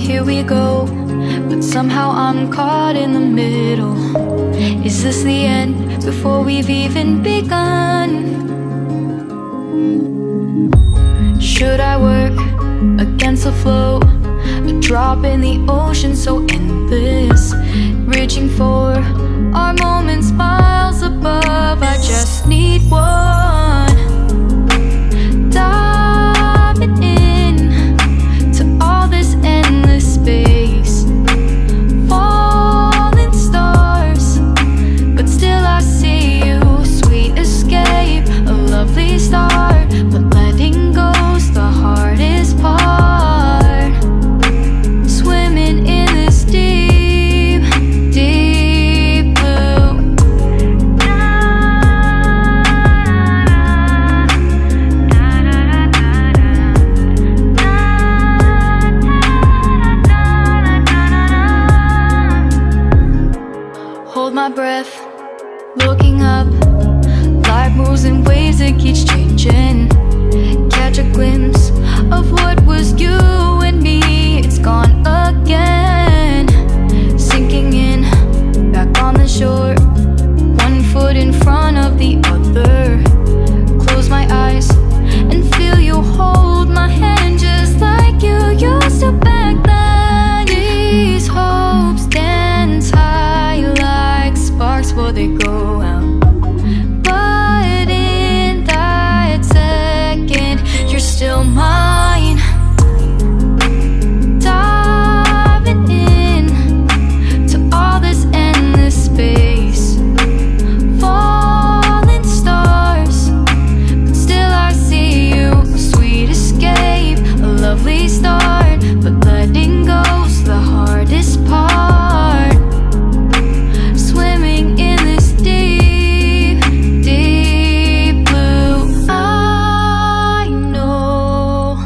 here we go, but somehow I'm caught in the middle. Is this the end before we've even begun? Should I work against the flow? A drop in the ocean so endless, reaching for our moments miles above. I just need one. Diving in to all this endless space, falling stars, but still I see you. Sweet escape, a lovely start, but letting go's the hardest part. Swimming in this deep, deep blue. Hold my breath, looking up. Life moves in ways that keeps changing. Catch a glimpse of what was you and me. It's gone again. Sinking in, back on the shore, one foot in front of the other. Close my eyes and feel you hold my hand just like you used to back then. These hopes dance high like sparks before they go out. But in that second, you're still mine. Diving in to all this endless space, falling stars, but still I see you. A sweet escape, a lovely start, but letting go's the hardest part. Swimming in this deep, deep blue. I know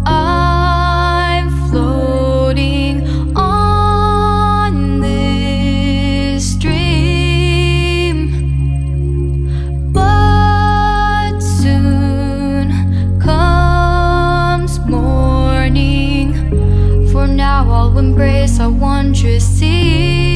I'm floating on this dream, but soon comes morning. For now I'll embrace our wondrous sea.